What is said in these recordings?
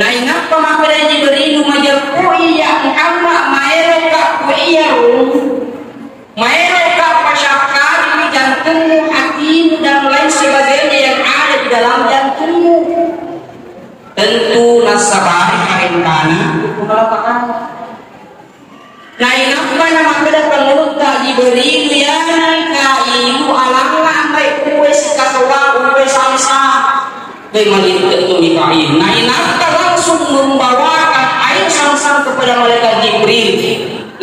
Na ingat pa makala Jibril majar ko iya Muhammad mayroon ka ko iya mayroon ka pasyakar di jantungmu, hatimu dan lain sebagainya yang ada di dalam jantungmu. Tentu nasabari karintana kumalapakan. Na ingat pa na makala pangulut ka Jibril yan kailu alang may uwe si katawa uwe samsa. Kay maliit itu Mikail. Nah Inaka langsung membawakan air sang-sang kepada malaikat Jibril.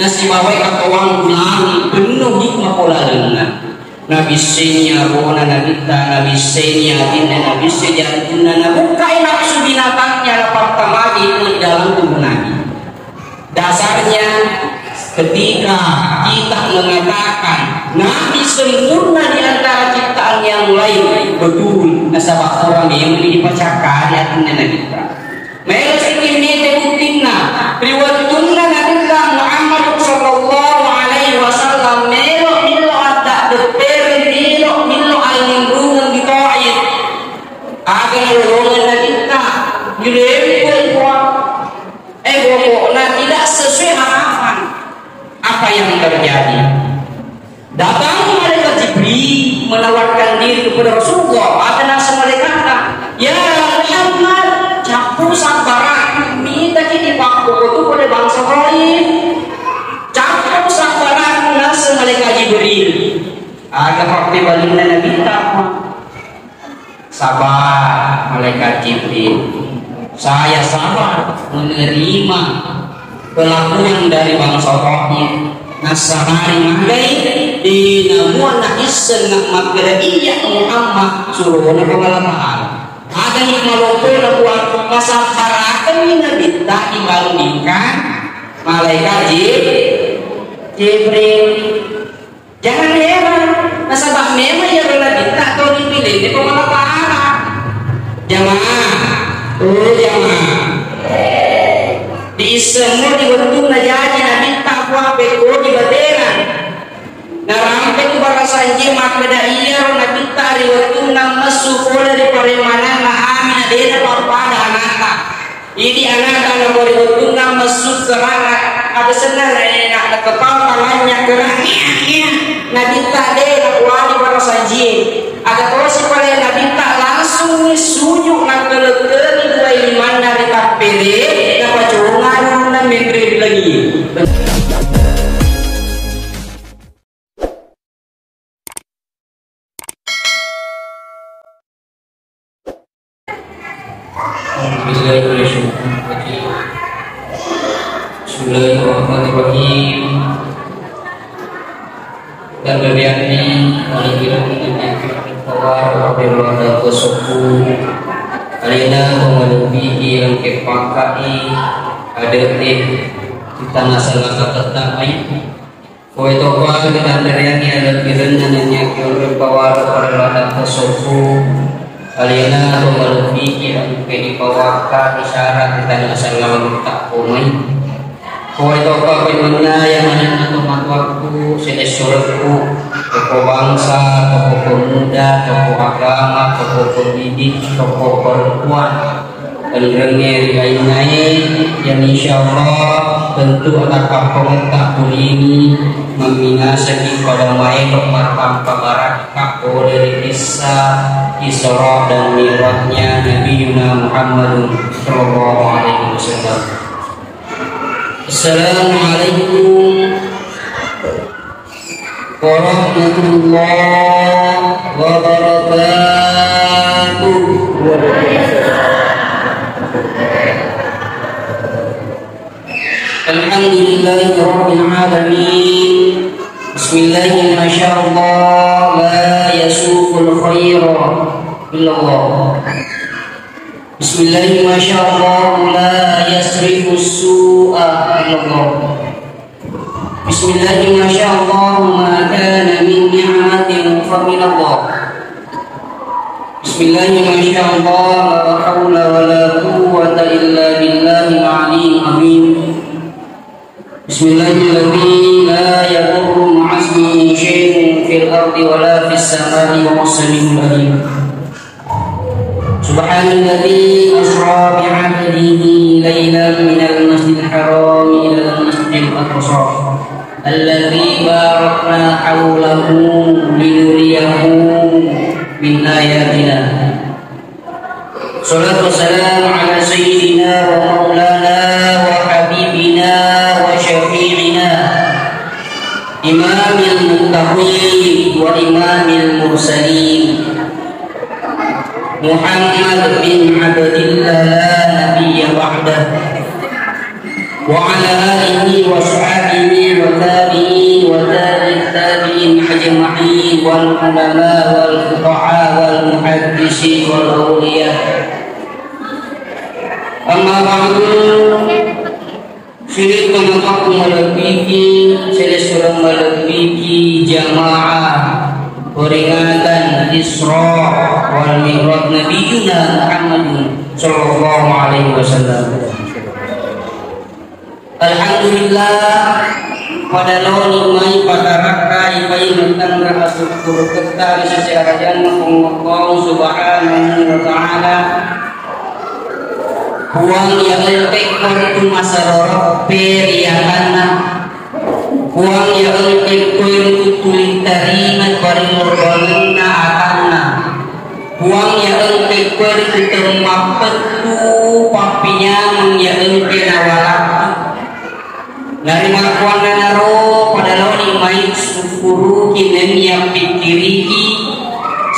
Nasi bawai katawang bulan penuh hikmah pola dengan. Nabi senya rohana nabita, nabi senya dinna, nabi senya dinna. Bukai nafsu binatangnya lapar tamagi itu di dalam tubuh Nabi. Dasarnya ketika kita mengatakan Nabi sempurna di antara ciptaan yang lain, betul nasabah orang yang dipacakan ya tunna kita. Melos ini tebutinna riwayatunna Nabi Muhammad sallallahu alaihi wasallam melo ada deter melo al-lindungan di taid. Agar lolongan kita dilempel pokoknya tidak sesuai harapan. Apa yang terjadi? Datang malaikat Jibril menawarkan diri kepada Rasulullah. Ada nasi malaikat, ya Muhammad, campur sabaran, minta kita pakku itu pada bangsa lain. Campur sabaran nasi malaikat Jibril. Ada fakti balinda Nabi takwa. Sabar malaikat Jibril. Saya sabar menerima kelakuan dari bangsa lain. Nasahari magai di namuan naisen nak magdaiya Muhammad suruh na pengalaman. Ada yang maloko na buat masaharakan ni Nabi tak dibandingkan malaikat Jibril. Jangan heran, nasabah memang ya Nabi tak tahu dipilih di pengalaman. Jamaah. Di semua dibentuk najaji Nabi takwa beko di bateran. Narampe tu barasanji makna iya Nabi tari waktu nama sukola di paremana na amin adena parpada anaka. Ini anaka na bori waktu nama sukera ada senang nak kepala palanya kerahnya. Nabi tade na wali barasanji. Ada terus pada Nabi tak langsung sunjuk nak kelekeli dua iman dari kapele. Jangan menteri lagi. Bismillahirrahmanirrahim. Dan beriani alihirah dengan kawar berwada kesuku alina memenuhi yang kepakai ada kita nasalah kata ai koi towa kita dari ada kiranya nanya kira bawah perlahan kesuku alina memenuhi yang kepakai isyarat kita nasalah tak komai koi towa bagaimana yang mana teman waktu sedesurku tokoh bangsa, tokoh pemuda, tokoh agama, tokoh pendidik, tokoh perempuan Pendengar lain-lain yang insya Allah tentu akan pemerintah ini meminasaki pada mai pertama barakah oleh kisah Isra dan Mi'rajnya Nabi Muhammad sallallahu alaihi wasallam. Assalamualaikum warahmatullahi wabarakatuh. Alhamdulillahi rabbil alamin. Bismillahirrahmanirrahim. Masyaallah la yasuqul khaira illallah. Bismillahirrahmanirrahim. Masyaallah la yasrifus su'a illallah. Bismillahirrahmanirrahim. Masyaallah ma kana min ni'matin fa min Allah. Bismillahirrahmanirrahim. La haula wala quwwata illa billahil aliyyil azim. Bismillahirrahmanirrahim. La yadurru ma'asmihi syai'un fil ardi wala fis samai wa huwas-sami'ul 'alim. Subhanalladzi asra bi'abdihi imamil mursalin Muhammad bin Abdillah la nabiyya ba'dah wa ala alihi wa sahbihi wa tabi'in wa tabi'in ajma'in wal ulama wal fuqaha wal muhaddisin wal awliya. Amma ba'du, sulit mengaku melebihi seseorang melebihi jamaah peringatan Isra wal Mi'raj Nabiyuna Muhammad sallallahu alaihi wasallam. Alhamdulillah pada lawan mai pada rakai pai mentang syukur kita secara jangan Allah subhanahu wa ta'ala huang yang letek waktu masa rorok periakana huang yang letek waktu tulintariman parimurbanana akana huang yang letek waktu termapetu papinya mengyalengke nawalaki dari makuan naro pada lawan imai syukuru kinen yang pikiriki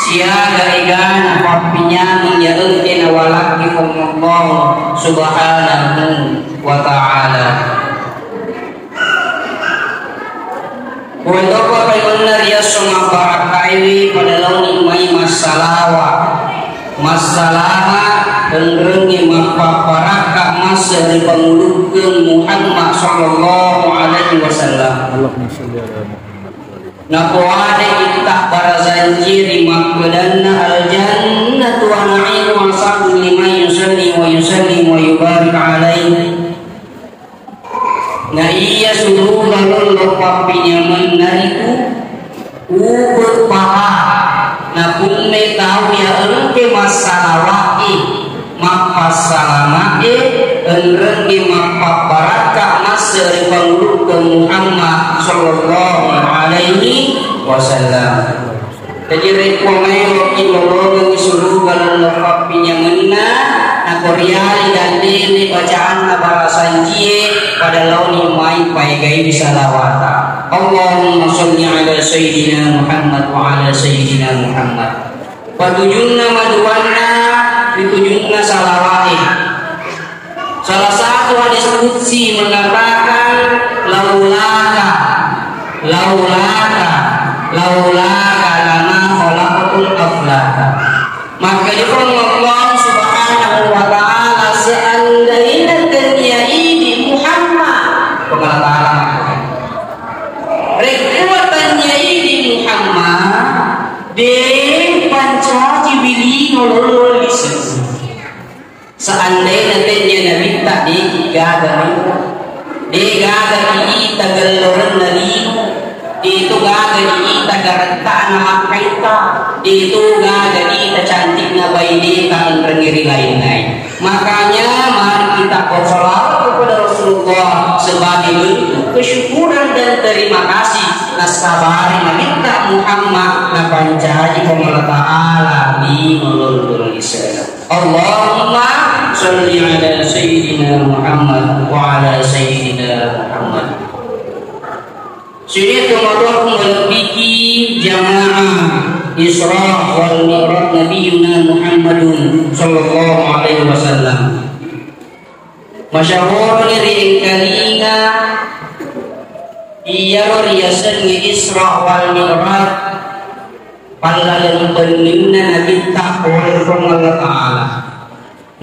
siaga egan papinya menjalengke nawalaki Allah subhanahu wa ta'ala. Untuk apa yang benar ya semua barakai pada lawan imai masalah pengerengi mapaparaka masa di pengulukkan Muhammad sallallahu alaihi wasallam. Allahumma shalli ala Muhammad. Nakuade kita para zanjiri makbadanna al-jannatu wa na'imu wa sabu liman yusalli wa yubarik alaihi. Na iya suruh lalu lopapinya menariku ubur paha na kunne tahu ya engke masalah mapasalamae engke mapabaraka masari panguluk Muhammad sallallahu alaihi wasallam. Jadi rekomend ilolong disuruh kalau lopapinya mena na koryali dan dini bacaan na barasan jie pada launi mai pai gai bisalawata. Allahumma sholli ala sayyidina Muhammad wa ala sayyidina Muhammad. Patujunna maduanna ditujunna salawati. Salah satu hadis qudsi mengatakan laulaka lama khalaqatul aflaka. Maka dikon Allah subhanahu wa ta'ala seandainya ternyai di Muhammad pengalaman rekuatannya di Muhammad de panca jibili nolol lisan seandainya ternyai Nabi tak digadari digadari tagaloran nari itu gadari tagarantaan na makaita itu gadari cantik na bayi kan rengiri lain-lain. Makanya mari kita bersolawat kepada Rasulullah sebagai bentuk kesyukuran dan terima kasih nasabari meminta Muhammad na pancaji Allah Ta'ala di mulul lisan. Allahumma sholli ala sayyidina Muhammad wa ala sayyidina Muhammad. Sudah kemudian melebihi jamaah Isra wal Mi'raj Nabiyuna Muhammadun sallallahu alaihi wasallam. Masyhur li kalina iya riasan Isra wal Mi'raj palalan peningna Nabi takwa Allah Ta'ala.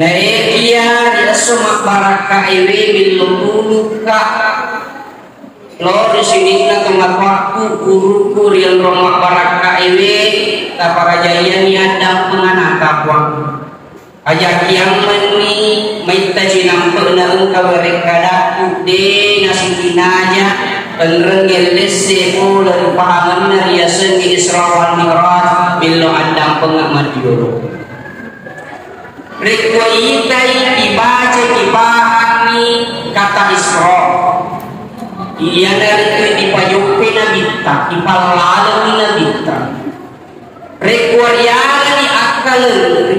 Nah iya dia semua barakah ewe biluluka lo di sini na kemat waktu guru yang romak barakah ewe tapara jaya ni ada penganakap waktu ajak yang meni maita jinam pernah engkau mereka daku de nasi aja pengerengel lese lalu pahaman nariasan di Isra wal Mi'raj bilo ada pengamat yoro rekwaitai dibaca dipahami kata Isra iya dari itu dipajukin nabita dipalalan nabita rekwariana ni akal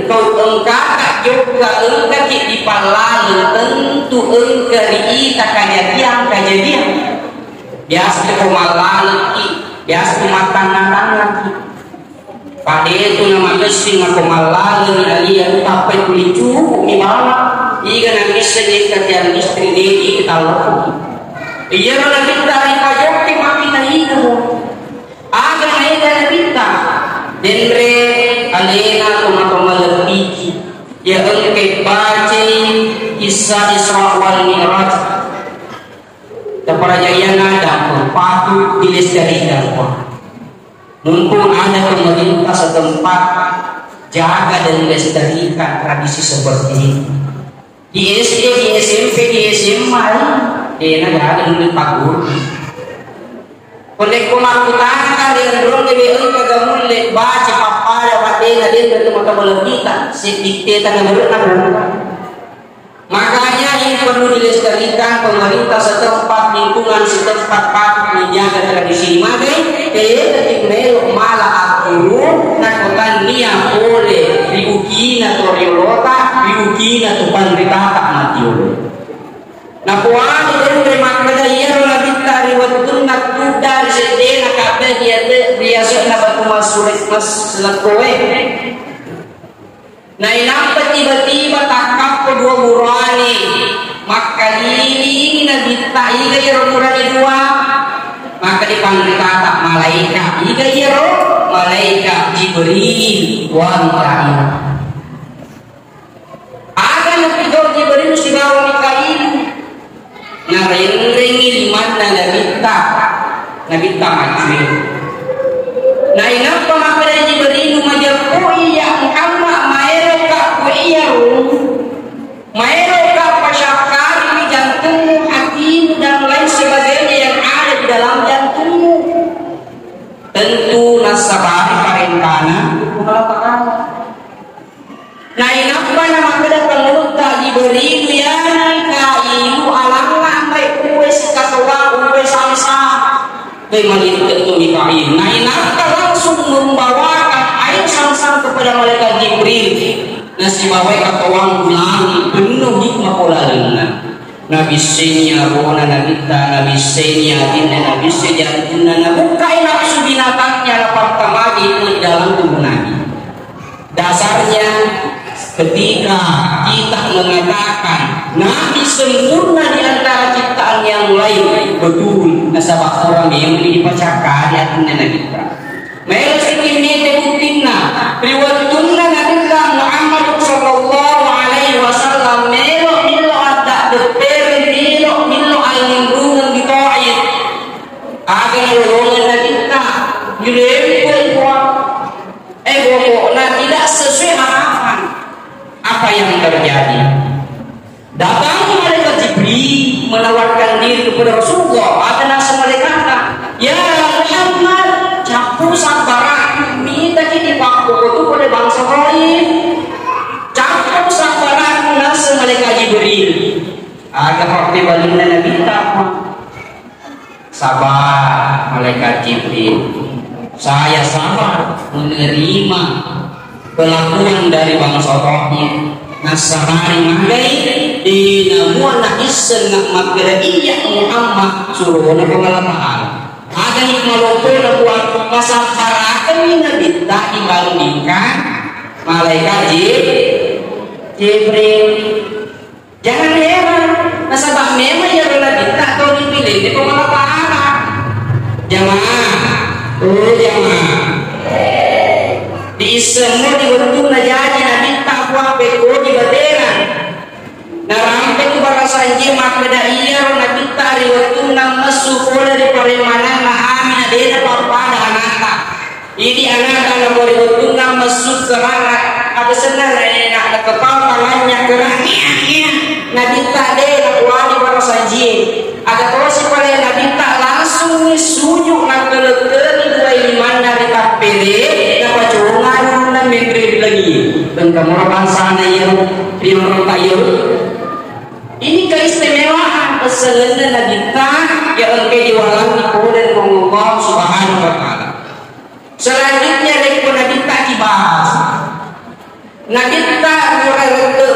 kau engkak juga engkak dipalalan tentu engkak ri kajadian biasa kemalan biasa matang-matang pada itu nama gesing aku malah ni alia tapai kulicu ni malah ikan nangis sedih katian istri dia kita lakukan iya mana kita hari pajak ke makin naik aga naik dari kita denre alena kuma lebih ya engke baca kisah Isra wal Mi'raj kepada yang ada patut dilestarikan mumpung ada pemerintah setempat jaga dan lestarikan tradisi seperti ini di SD, di SMP, di SMA dia ada yang pagur oleh kumakutan dia dorong dia kagamun le baca papaya wadena dia bertemu kabel kita si diktetan yang berulang makanya ini perlu dilestarikan pemerintah setempat lingkungan setempat patut menjaga tradisi maka ketik melo malah akuru nakotan niya boleh diukina toriolota diukina tupan ritata matiolo nakuani dari makna iya na bitari watun nakudar sedena kabeh dia biasa na batu masulit mas lakowe nah inapa tiba-tiba takap kedua murani maka ini nabita iga yero murani dua maka dipanggil kata malaikat iga yero malaikat Jibril wa Mikail aga napidor Jibril si bawa Mikail na ring-ring liman na nabita majwil na inapa maka dari Jibril majapu iya Muhammad Maero ka pasyakar di jantungmu, hatimu dan lain sebagainya yang ada di dalam jantungmu. Tentu nasabah karentana mengatakan. Nah inapa nama kada penguta diberi ya kailu alanglah baik uwe sikatawa uwe samsa. Kemali tentu dikain. Nah inapa langsung membawakan air samsam kepada malaikat Jibril. Nasi bawai katawang bulan penuh hikmah pola dengan Nabi senya rona Nabi senya dinna Nabi senya dinna bukai nafsu binatangnya lapar tamagi itu di dalam tubuh Nabi. Dasarnya ketika kita mengatakan Nabi sempurna di antara ciptaan yang lain betul nasabah orang yang dipercakap di atasnya kita. Melo sikini tebutinna riwatunna nabilla Muhammad sallallahu alaihi wasallam melo ada deper milo al-lindungan di Taif agar lolongan kita dilempel pokoknya tidak sesuai harapan apa yang terjadi datang malaikat Jibril menawarkan diri kepada Rasulullah ada nasa malaikat ya Muhammad campur sabaran minta kini waktu itu pada bangsa lain campur sabaran nasa malaikat Jibril agak waktu balinda Nabi sabar malaikat Jibril saya sabar menerima pelakuan dari bangsa lain nasarani magai di namuana isen nak magdaliyah Muhammad suruh na pengalaman ada hikmah na buat masaparakan ni Nabi tak dibandingkan malaikat Jibril jangan heran nasabah memang ya Nabi tak tahu dipilih di pengalaman jamaah jamaah di semua dibentuk najaji Nabi tak buat beko di bateran narampe tu barasanji makna iya Nabi tak riwatu nama sukola di paremana na amin adena pada anaka ini anaka na riwatu nama sukara ada senang nak kepala palanya kerangnya Nabi tak ada wali barasanji ada terus pada Nabi tak langsung sujuk nak kelekeli dua iman dari kapele dapat curungan dan memberi lagi dan kamu sana yang terima kayu ini keistimewaan pesannya Nabi yang engkau diwalangi oleh Allah Subhanahu wa Ta'ala. Selanjutnya dari Nabi dibahas Nabi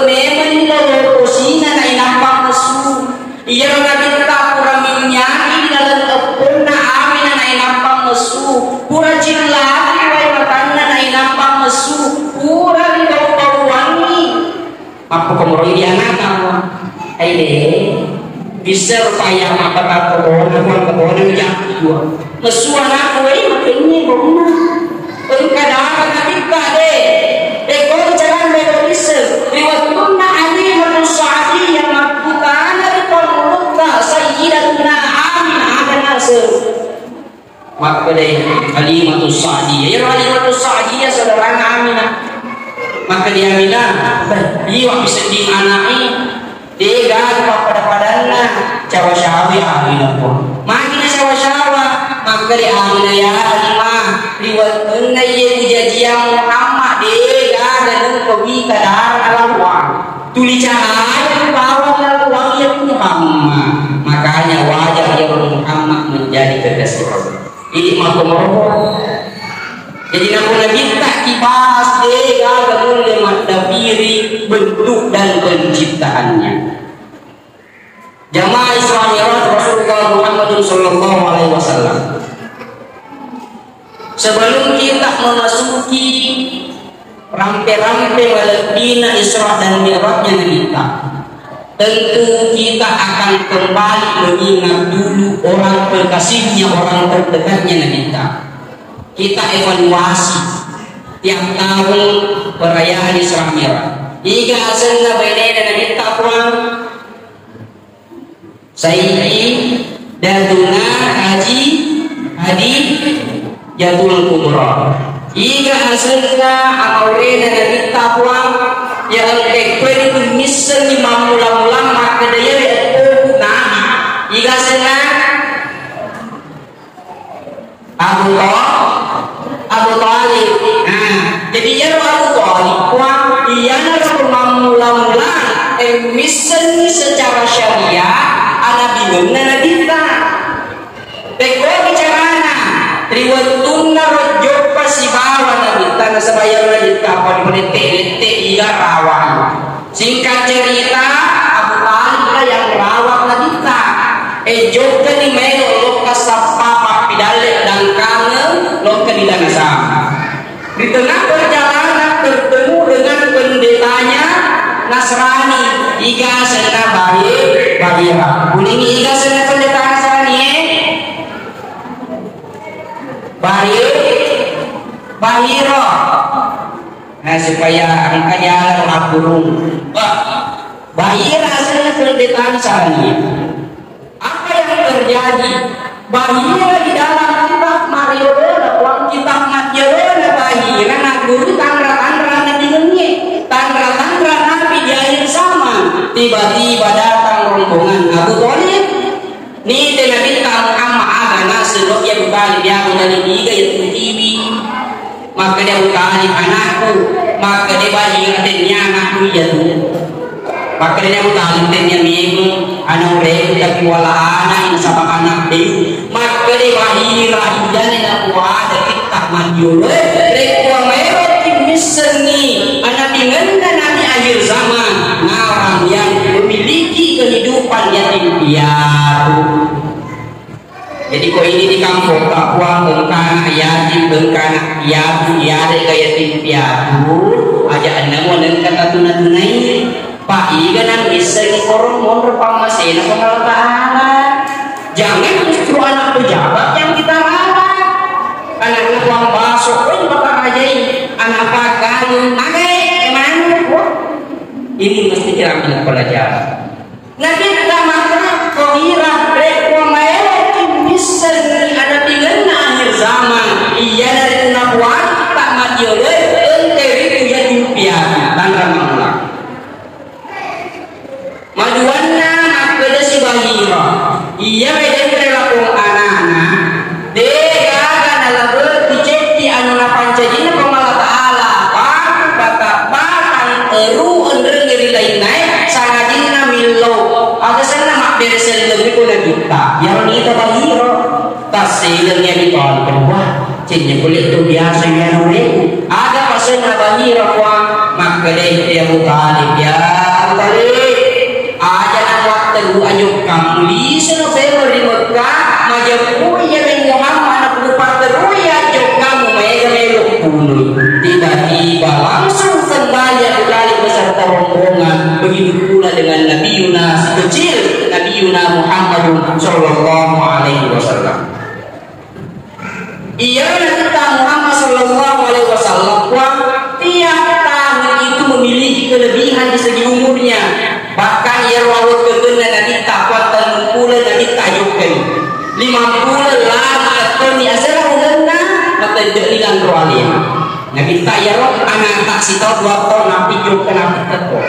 memang posisinya na inampak mesu iya Nabi kurang minyaki dalam tepung na amin na inampak mesu komroi dia anak aile bisa rupaya apa kata kebon jatuh mesuan aku ini makanya bagaimana kadang ketika dekor jangan bisa riwayatnya Ali bin Sa'di yang mengatakan al-qur'an sayyidatuna Aminah ada nasr maka Ali bin Sa'di ya Ali bin Sa'di ya saudara Aminah maka dia bilang dia bisa di anaknya dia pada padana cawa syawi Aminah pun makin cawa syawa maka di Aminah ya Aminah riwayatnya ya ujajian Muhammad dia dan kobi kadar alawang tuli cahaya bawah alawang ya Muhammad makanya wajah ya Muhammad menjadi kekasih ini makomoroh jadi nabi tak kibas dia kemudian mendapiri bentuk dan penciptaannya jamaah Islamiyah Rasulullah Muhammad sallallahu alaihi wasallam sebelum kita memasuki rampe-rampe walabina Isra dan Mi'rajnya kita tentu kita akan kembali mengingat dulu orang terkasihnya orang terdekatnya kita evaluasi tiap tahun perayaan Isra Mi'raj jika asalnya berbeda dengan kita pulang Sayyidi Daduna Haji Hadi Jadul Kubra jika hasilnya amawena dan kita puang yang kekwe itu misal di mamulang-mulang maka dia nah jika hasilnya Abu Talib jadi ya Abu Talib puang dia nara mamulang-mulang misal secara syariah ada bingung dan kita kekwe bicarana riwayatuna rojo pasibawa nabi tanah sebayang lagi kapal menetek-letek hingga rawan singkat cerita Abu Talib yang rawat nabi juga di melo loka sapa pidale dan kangen loka di dana sama di tengah perjalanan bertemu dengan pendetanya Nasrani iga sena bahira kuningi iga sena pendeta Nasrani bahiro nah supaya angkanya mengakurung bahira hasilnya pendetaan salahnya apa yang terjadi bahira di dalam kitab Mariolona uang kitab Mariolona bahira nak guru tandra-tandra nabi ngenye tandra-tandra nabi di akhir zaman tiba-tiba datang rombongan Abu Talib ni tenabi tam amma agana sedok ya bukali dia dari tiga ya TV maka dia bukali anakku maka dia bahira dennya anakku ya maka dia bukali dennya minggu anak regu tapi wala anak ini sabak anak dia maka dia bahira hidane na kuada kita manjule rekwa merot miseni anak ingin dan nanti akhir zaman orang yang memiliki kehidupan yatim piatu jadi kau ini di kampung tak uang bengkana yatim bengkana piatu ada yatim piatu aja anda mau dan kata tunai pak iga nan bisa korong mondor pamasena pengalat Ta'ala jangan justru anak pejabat yang kita rawat anak uang basok pun bakal ajaib anak pakai mana ini mesti kita ambil pelajaran Nabi tidak makan kohira rekwa mayat bisa ada tinggal akhir zaman iya dari tunabuan tak mati oleh enteri punya impian dan ramulah maduanna makanya si bahira iya medan perilaku anak-anak dega kan ala berticeti anu pancajina pemala Ta'ala bata teru under ngeri lain naik sangajina milo ada sana mak beresan lebih kuna kita yang kita bahiro tasilnya di tahun kedua cinya kulit itu biasa yang nurek ada pasena bahiro kuang maka dia Talib ya Talib aja nak waktu ayuk kamu di November di Mekah majabu ya Muhammad nak lupa terus ya ayuk kamu mega tiba-tiba langsung kembali beserta rombongan begitu dengan Nabi Yuna si kecil, Nabi Yuna Muhammadun sallallahu alaihi wasallam. Ia kita Muhammad sallallahu alaihi wasallam tiap tahun itu memiliki kelebihan di segi umurnya. Bahkan ia rawat kegena Nabi takwat dan pula Nabi tajukan 50 lama atau ni asal ulana mata delilan roalia. Nabi tayarot anak tak sita 2 tahun nabi juk kena teko.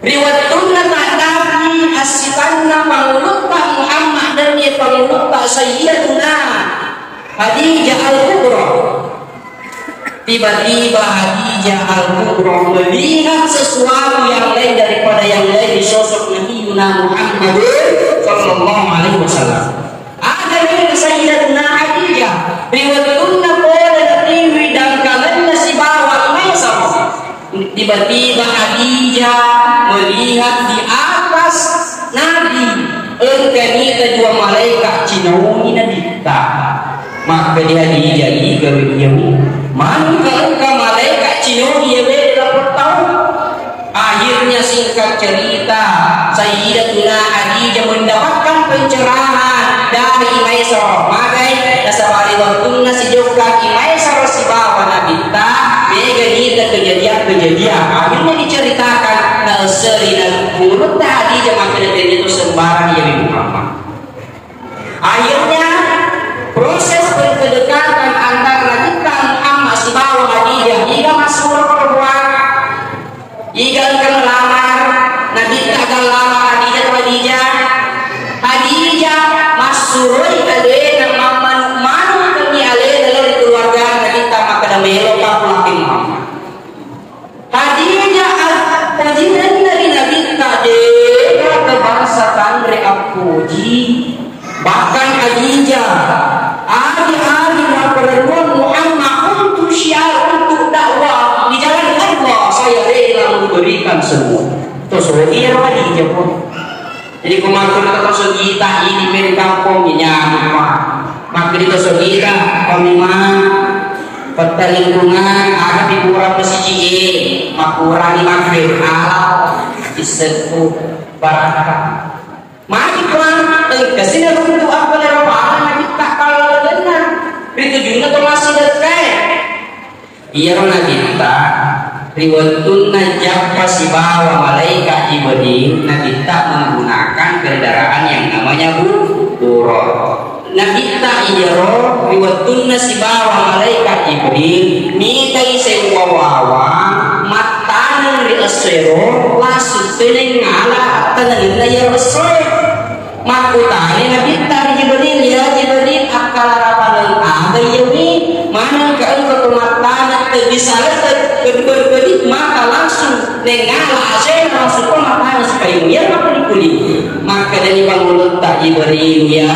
Riwayatuna Nabi asitanna pangulut Muhammad dan dia pangulut Sayyidatuna Khadijah Al-Kubra. Tiba-tiba Khadijah Al-Kubra melihat sesuatu yang lain daripada yang lain di sosok Nabi Muhammad sallallahu alaihi wasallam. Ada yang Sayyidatuna Khadijah riwayatuna pada tiwi dan kalanna si bawa Maisar. Tiba-tiba Khadijah melihat di atas Nabi engkau kedua malaikat cinauni Nabi tak. Maka dia jadi kewiyawi mana engkau malaikat cinauni ya berapa tahun. Akhirnya singkat cerita Sayyidatuna Khadijah mendapatkan pencerahan dari Maisar. Magai dasabari waktunya si joka Maisar si bawa Nabi tak mega kita kejadian-kejadian. Akhirnya diceritakan nasri dan mulut Khadijah maka dari itu sembarang ya Muhammad. Akhirnya proses kedekatan antara kita Muhammad si bawa Khadijah hingga masuk perempuan hingga akan lamar Nabi tak akan lamar Khadijah masuk ade nama manu kami ale dalam keluarga Nabi tak maka melo tak laki Muhammad. Khadijah al-Khadijah dari Nabi tak de ke bangsa Tandre Apuji. Bahkan Khadijah hari-hari perempuan Muhammad untuk syiar untuk dakwah di jalan Allah saya rela memberikan semua. Terus dia Khadijah pun. Jadi kemarin kita sogita ini main kampungnya nyamuk. Maka kita sogita kami mah peta lingkungan ada di kurang pesiji makurani makrif halal disebut barakah. Mari pulang kesini untuk apa lepas nanti tak kalau benar itu juga termasuk dekat. Iya orang kita riwayatun najab si bawa malaikat Jibril Nabi tak menggunakan kendaraan yang namanya buruk. Nabi tak iro riwayatun si bawa malaikat Jibril mitai sewawawa matanan di asero langsung tenengala tenengin layar besar. Makutani Nabi tak Jibril ya Jibril akal rapalan ada yawi mana keengkau kematanan terbisalah kedua-kedua maka langsung nengala asyik langsung kematanan supaya ya maka dikuli. Maka dari bangunan tak Jibril ya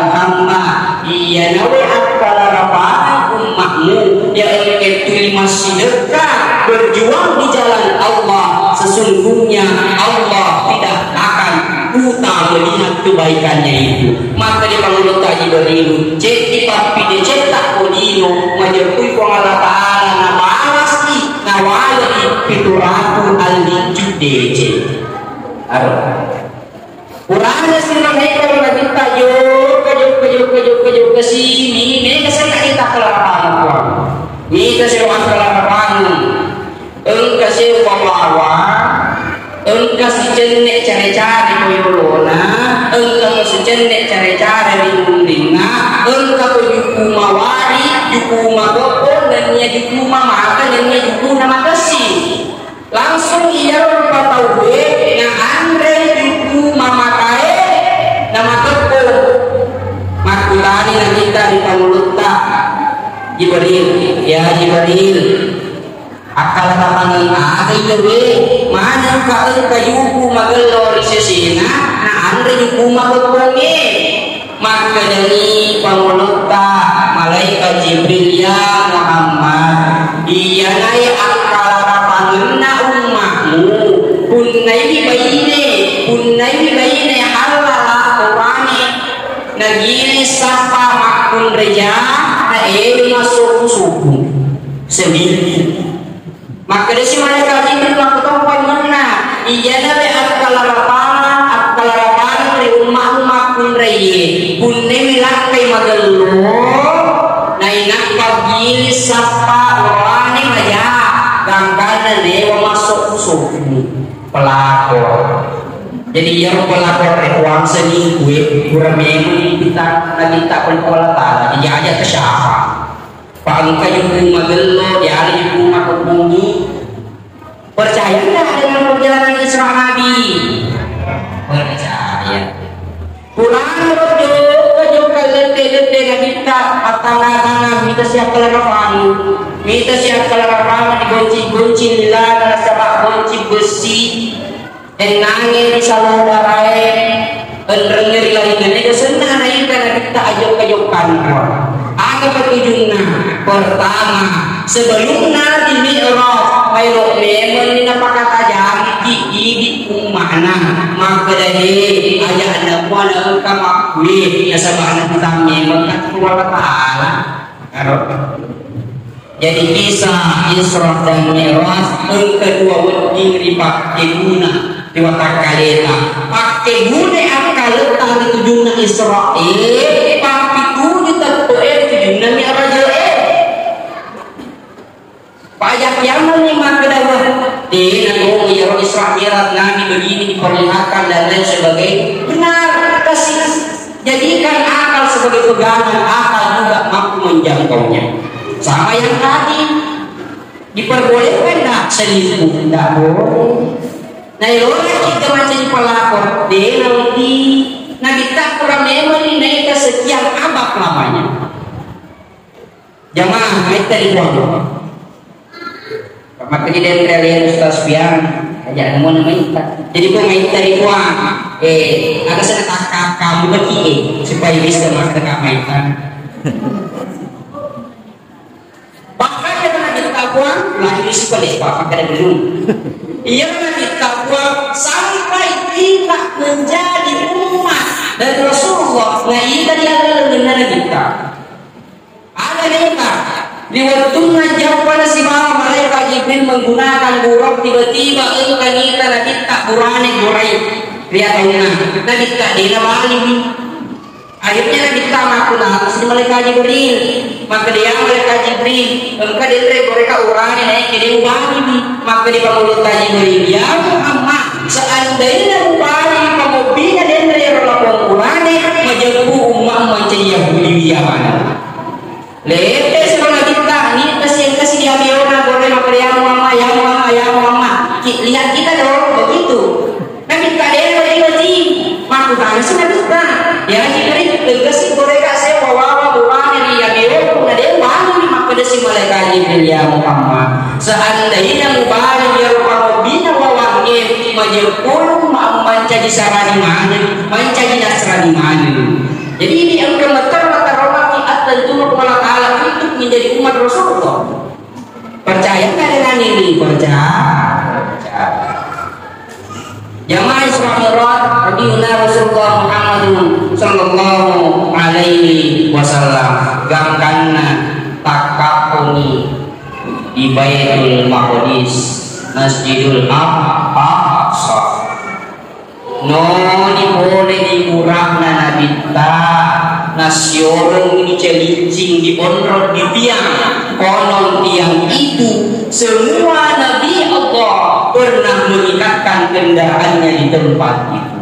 Muhammad iya nawe akal rapalan umatmu ya engkau masih dekat berjuang di jalan Allah. Sesungguhnya Allah tidak akan buta melihat kebaikannya itu. Maka di bangunan tak Jibril cek di papi de cek tak kodino majapui ko Allah Ta'ala na bawasti na wali pituratu al-judece Kurangnya sirang hekor na kita yuk kesini ini saya kita kelarapan ini kasih kelarapan kasih wawawa kasih jenek cari-cari koyolona kasih jenek cari-cari ringundinga yuku mawari yuku magopon dan nia yuku mamaka dan nia yuku nama kasih langsung iya rupa tauwe na andre yuku mamakae nama kepo makutani na kita di pangulutta Jibril ya Jibril akal rapanan ada yawe mana ka yuku magelor sesina na andre yuku magoponge maka dari pangulutta malaikat Jibril ya Muhammad iya nai akal rapanan na ummahmu punnai bayine halala qurani nagili sapa makun reja na masuk suku sendiri. Maka dari si malaikat Jibril melakukan poin mana iya nabe akkalarapan dari umat pun reye punne milakai magelo nainak pagil sapa orane aja gangkana dewa masuk suku pelakor. Jadi yang pelakor uang seni gue kurang memang kita penpola tala dia aja ke siapa pak engkau yang magelo dia ada di rumah kebumi. Percaya nggak dengan perjalanan Isra Nabi? Percaya. Pulang rojo kalian kita atang-atang kita siap kelarapan, kita siap kelarapan digunci lila sabak gunci besi, enangin di saludarai, enrengir lagi ini kesenangan ini karena kita ajok-ajokkan. Apa petunjuknya? Pertama, sebelumnya di Mi'raj, ayo memang ini pakata jam di umana, maka dari aja anda puana kamakui, ya sabana kita memang kan keluar taala. Jadi kisah Isra dan Mi'raj kedua wedi dipakai guna diwatak kaleta. Pakai guna akal letak tujuan Israel, pakai guna tertulis tujuan Mi'raj. Pajak Yaman ni maka dah di nanggung ya Isra Mi'raj Nabi begini diperlihatkan dan lain sebagainya. Benar, kasih jadikan akal sebagai pegangan, akal juga mampu menjangkaunya. Sama yang tadi diperbolehkan tak selingkuh, tidak boleh. Nah, orang kita macam pelakor, dia nanti Nabi tak kurang memang ini sekian abad lamanya. Jamaah kita di bawah. Maka di dalam kalian Ustaz Bian aja mau namanya. Jadi pemain dari buang, ada sana kakak kamu bagi supaya bisa masuk ke mainan. Bahkan yang nak ditakuan lagi di sekolah bahkan kada belum. Ia nak ditakuan sampai tidak menjadi umat dari Rasulullah. Nah ini tadi adalah benar kita. Ada kita. Di waktunya jauh pada si bawah malaikat Jibril menggunakan buruk tiba-tiba kita lagi tak burane burai lihat tahunya nanti tak dinamali akhirnya kita makulah si malaikat Jibril maka dia malaikat Jibril maka dia mereka urane naik ke ubani maka dia mulut Jibril ya Muhammad seandainya ubani pemobina dan dari orang urane menjadi umat macam Yahudi Yaman lete sekolah kita ni kasih dia biona boleh makan yang mama lihat kita dong begitu tapi tak ada yang lagi maku kan sudah kita ya jadi kasih mereka saya bawa bulan yang biona ada yang baru maka desi malaikat Jibril ya Muhammad seandainya mubalik ya rupa bina wawangnya majapul menjadi sarani mana menjadi nasrani mana jadi ini yang kemeter tentu Allah Ta'ala itu menjadi umat Rasulullah. Percaya nggak dengan ini? Percaya. Jamaah Isra Mi'raj Nabiuna Rasulullah Muhammad sallallahu alaihi wasallam gangkanna takapuni di Baitul Maqdis Masjidul Aqsa. No boleh dikurangna Nabi ta nasional ini celincing di onrod di tiang konon tiang itu semua Nabi Allah pernah mengikatkan kendaraannya di tempat itu.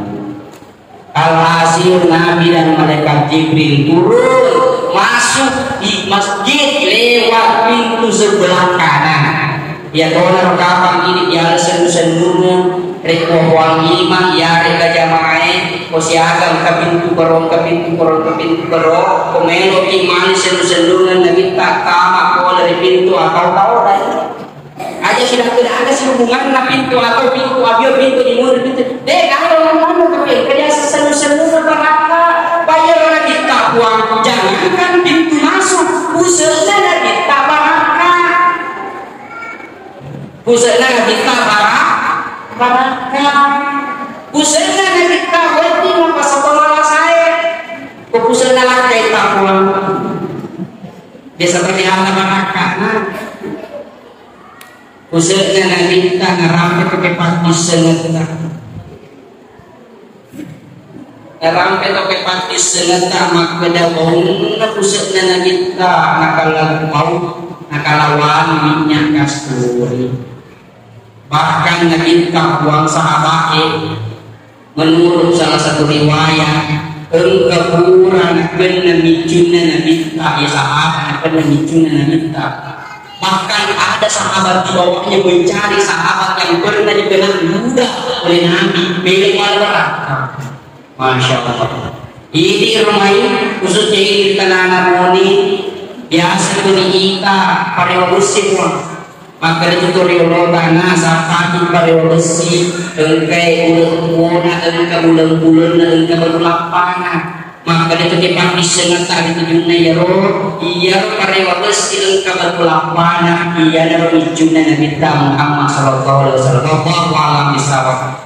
Alhasil Nabi dan malaikat Jibril turun masuk di masjid lewat pintu sebelah kanan. Ya tonar kapang ini ya senu-senunya reko wang iman ya reka jamaahosiaga ke pintu korong komelo iman senu-senungan nabi tak tamak dari pintu atau tahu dah aja sudah tidak ada hubungan na pintu atau pintu abio pintu di mulut pintu deh kalau mana tapi kerja senu-senu berapa bayar nabi tak uang jangankan pintu masuk usahanya nabi tak pusatnya kita baraka pusatnya kita berarti apa sekolah saya pusatnya lah kita pulang dia seperti apa baraka Usahnya nanti kita ngarampe pakai pati seneta, ngarampe pakai pati seneta makbeda baunya usahnya nanti kita nakalawan minyak kasturi. Bahkan nanti kita buang sahabatnya menurut salah satu riwayat engkau kena micuna nabi tak ya sahabat kena micuna nabi tak. Bahkan ada sahabat di bawahnya mencari sahabat yang pernah dikenal mudah oleh Nabi milik neraka. Masya Allah. Ini rumah ini khususnya ini tanah moni biasa itu diita parewalusi maka itu riolo tanah saat parewalusi engkai ulang engkai bulan engkai berlapangan. Maka itu dipakai sengaja itu jumlah ya roh iya parewalusi engkai berlapangan iya naruh jumlah Nabi Muhammad sallallahu alaihi wasallam.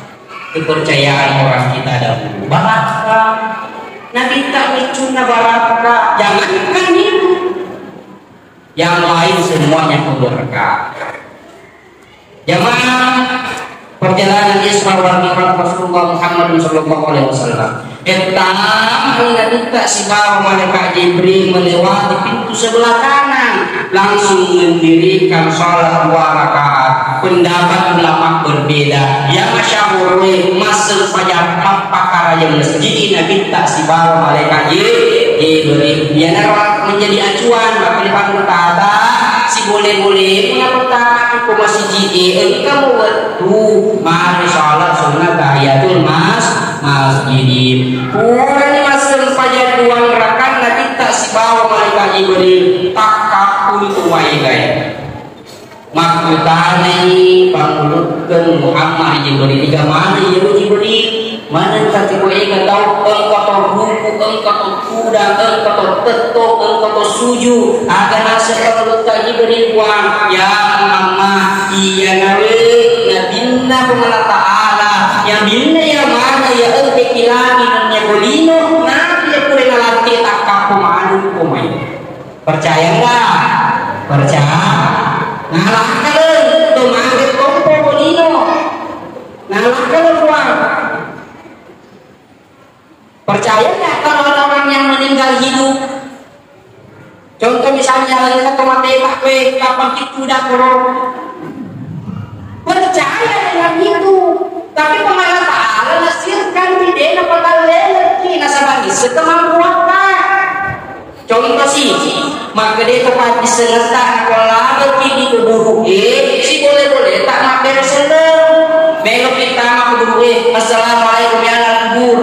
Kepercayaan orang kita dahulu barakah Nabi tak micuna barakah jangankan itu yang lain semuanya berkah. Jamaah perjalanan Isra wal Mi'raj Rasulullah Muhammad sallallahu alaihi wasallam. Entah Nabi tak sibawa malaikat Jibril melewati pintu sebelah kanan langsung mendirikan salat 2 rakaat. Pendapat ulama berbeda. Yang masyhur masuk pada pakar yang masjid Nabi tak sibawa malaikat Jibril. Yang menjadi acuan bagi perkata si boleh-boleh mengapa aku masih jadi kamu waktu mari salat sunnah tahiyatul masjid orang masuk pada 2 rakaat Nabi tak sibawa malaikat Jibril tak kaku itu wae makutane pangulutkeun Muhammad Jibril tiga mana ya Jibril mana kata gue ingat tahu engkau ruku engkau kuda engkau tetok engkau suju ada nasihat kalau tak Jibril buang ya Muhammad iya nabi nabinna pemala ta'ala yang binna ya mana ya engkau kilani dan ya bolino nanti ya boleh nalanti tak kaku manu kumai percaya enggak percaya ngalah kalian tuh manggil kompo bolino ngalah kalian buang. Percaya nggak kalau orang yang meninggal hidup? Contoh misalnya kita kematian kapan itu udah kurang. Percaya dengan itu, tapi pengalat Taala nasirkan di dena pakalelaki nasabani setemampuan. Contoh sih, maka dia tempat disengatkan kalau begini keburu si boleh tak makan seneng. Belok kita mak keburu assalamualaikum ya kubur.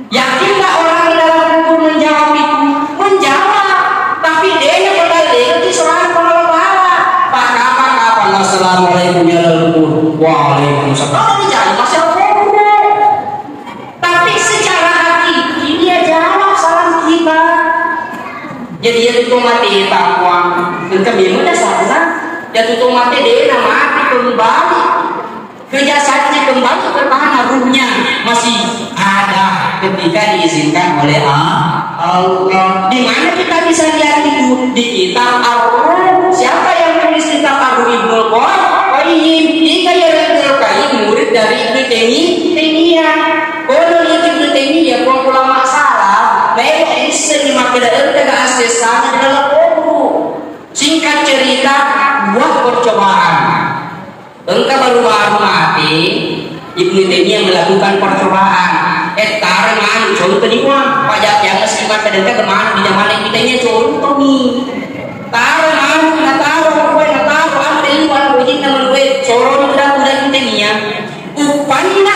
Yakin tak orang di dalam kubur menjawab itu? Menjawab, tapi dia yang berdalil di seorang penolak Allah. Apa assalamualaikum ya kubur. Waalaikumsalam. Kalau dijawab masih kubur. Tapi secara hakiki dia jawab salam kita. Jadi dia tutup mati takwa. Dan kebimana sana? Dia tutup mati dia mati kembali. Kejasaannya kembali ke tanah ruhnya masih ada ketika diizinkan oleh Allah. Di mana kita bisa lihat itu di kitab Ar-Ruh. Siapa yang tulis kitab Ar-Ruh Ibnu Qayyim? Jika Ibnu Qayyim murid dari Ibnu Taimiyah. Kalau Ibnu Taimiyah pun ulama salah, mereka bisa dimakai dengan asesana dalam kubur. Singkat cerita, buat percobaan. Engkau baru mati, Ibnu Taimiyah melakukan percobaan. Tarangan contoh ni wah, pajak yang sifat kedengka kemana di zaman kita ini contoh ni. Tarangan, nataruh, ada iwan wajib nama duit, sorong udah kita niya. Upanna,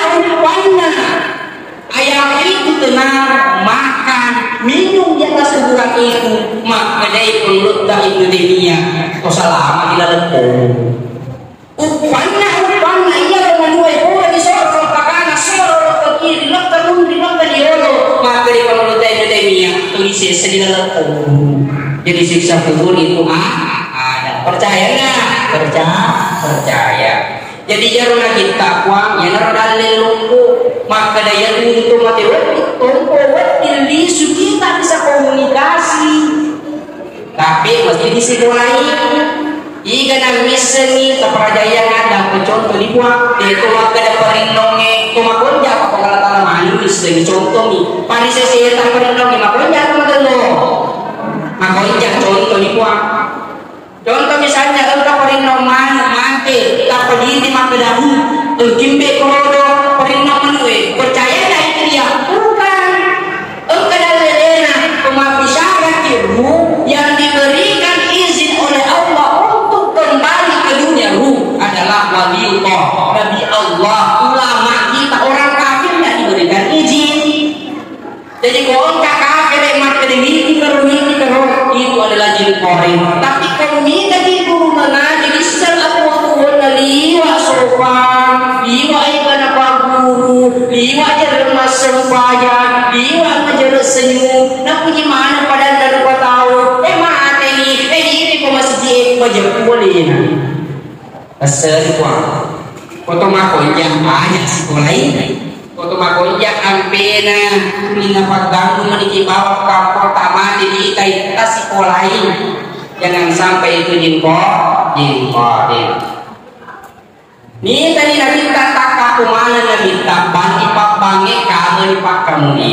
ayam itu tenang, makan, minum di atas kuburan itu, maka dari perut dah Ibnu Taimiyah, kau selama di dalam Upanna iya dengan dua bola di sorong pakana sorong ke kiri lokta mundi lokta di holo maka di kalau Ibnu Taimiyah tulis sedih dalam jadi siksa kubur itu ada percaya nggak percaya jadi jaruna kita kuang yang dalil lumpuh maka daya untuk mati tumpu bisu kita bisa komunikasi tapi mesti disidolai Iga nang miseni taprajaya ada contoh di buah itu wakada perinonge kumakonja apa pengalatan manis lagi contoh nih pani sesi tak perinonge makonja teman-teman makonja contoh di buah contoh misalnya engkau perinong mati tak pergi di makadahu kimbe korodo perinong menue percaya dah itu dia bukan engkau dalena pemabisaran ilmu yang diberikan izin oleh Allah kembali ke dunia adalah waliullah Nabi Allah ulama kita orang kafir tidak diberikan izin jadi kalau kafir maka dimiliki itu adalah jin korin tapi kalau kita di rumah jadi sel aku liwa sofa liwa ikan apa guru liwa jermas sempaya liwa ngejar senyum nak punya mana pada dari kau tahu mati ini kau masih di wajah boleh asal kuah foto makonya banyak sekolah ini foto makonya ampena mina paganggu meniki bawa kapal tamati di itai tas sekolah ini jangan sampai itu jinko ni tadi nabi tak kumana nabi tak bangi pak bangi kamu di pak kamu ni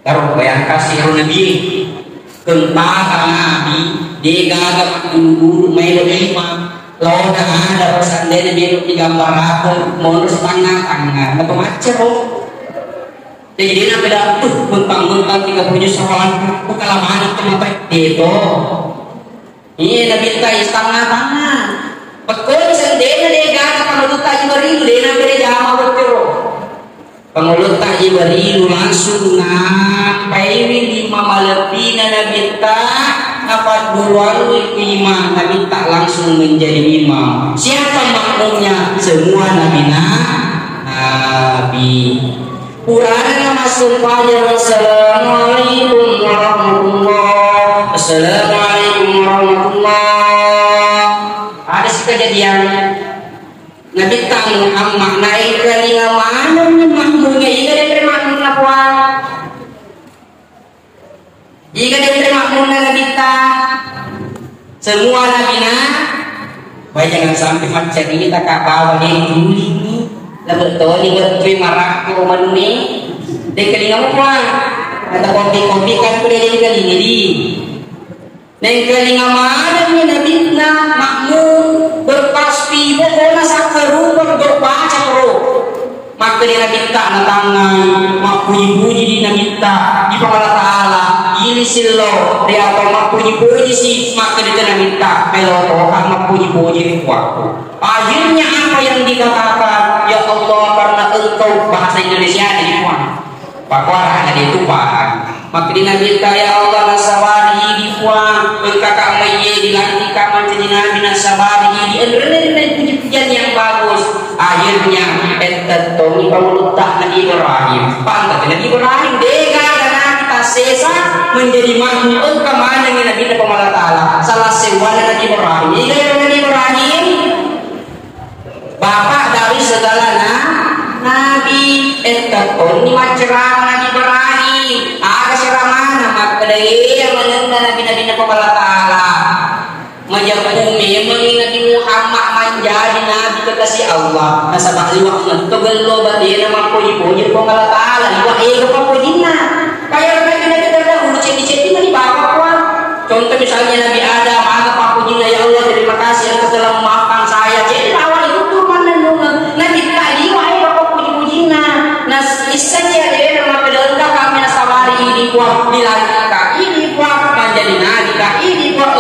taruh bayang kasih nabi kempaka nabi dia gagap dulu main lima lawan ada pesan dari biru di gambar aku monus tangan macam-macam jadi dia nak beda mentang-mentang 30 soalan bukan lama itu apa itu ini nabi tak istana tangan pekon sendiri dia gagap pengulut tak berilu dia nak beda jama betul pengulut tak berilu langsung sampai 5 lebih nabi tak apa duluan imam nabi tak langsung menjadi imam siapa makmumnya semua nabi Qur'an masuk pada Assalamualaikum warahmatullahi Assalamualaikum warahmatullahi ada kejadian nabi tak Muhammad naik ke lima mana makmumnya ini dari makmum apa jika dia terima makmumnya Nabi semua Nabi baik jangan sampai macam ini tak bawa dia dulu ini lah betul ni betul marah ke rumah ni dia kelinga apa kata kopi-kopi kan dia jadi kelinga di dan kelinga mana ni Nabi makmum berpaspi pokoknya sakar berbaca roh maka dia Nabi tangan mak puji-puji di Nabi di Allah Ta'ala ini silo dia apa mak puji-puji sih maka dia Nabi kalau tokan mak puji-puji waktu akhirnya apa yang dikatakan ya Allah karena engkau bahasa Indonesia di puan pakwa ada di tuan maka dia Nabi ya Allah nasawari di puan engkau maye dilantik kaman jadi Nabi nasawari di puji-pujian yang bagus akhirnya entetoni pemulutak Nabi Ibrahim pantat Nabi Ibrahim dega dan kita sesa menjadi makmum kemana dengan Nabi Allah Ta'ala salah sewana Nabi Ibrahim ini Nabi Ibrahim bapak dari segala Nabi entetoni maceram Nabi Ibrahim ada seramana maka dari yang mengenal Nabi Allah Ta'ala majapumi mengingati Muhammad menjadi Nabi kekasih Allah nasabah liwak mentogelo batin nama puji-puji Allah Ta'ala liwak ego pujina kaya Nabi terdahulu ceti-ceti mani bapak kuat contoh misalnya Nabi Adam apa pujina ya Allah terima kasih atas telah memaafkan saya jadi awal itu tuh mana Nabi tak liwak ego puji-pujina nas isanya dia nama pedangka kami nasabari ini kuat dilantikan ini kuat menjadi Nabi ini kuat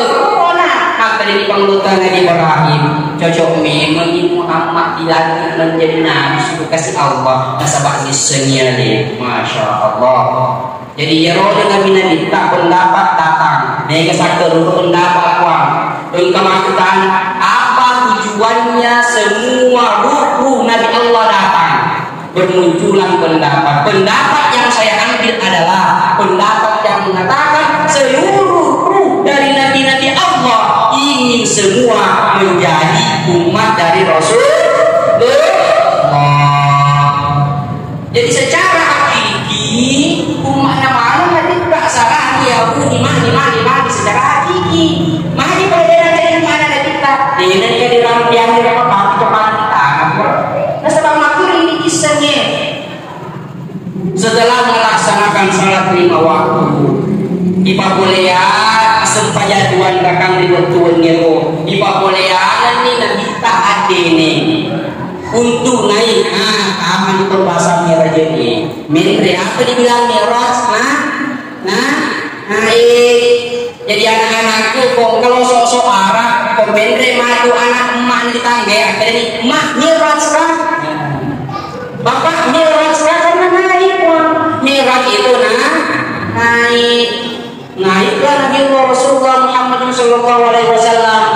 dari pengulutan Nabi Ibrahim cocok memang Muhammad dilantik menjadi Nabi sudah kasih Allah nasabah nisanya deh Masya Allah jadi ya roh Nabi tak pendapat datang mereka sakit pendapat kuang dan kemakutan apa tujuannya semua ruh Nabi Allah datang bermunculan pendapat yang saya ambil adalah pendapat yang mengatakan seluruh ruh dari Nabi-Nabi Allah ingin semua menjadi umat dari Rasulullah. Jadi secara hakiki umat nama Nabi tidak salah Yahudi mani secara hakiki. Mari pada dari setelah melaksanakan salat 5 waktu ipabolehan sempajaduan kakang dibetuan ngero ipabolehan ni nabi taat ini untuk naik aman itu bahasa merah jadi mentre apa dibilang miras jadi anak-anakku kok kalau sok-sok Arab kok mentre madu anak emak di tangga akhirnya nih emak miras kah bapak miras kah karena naik miras itu naiklah Nabi Rasulullah Muhammad sallallahu alaihi wasallam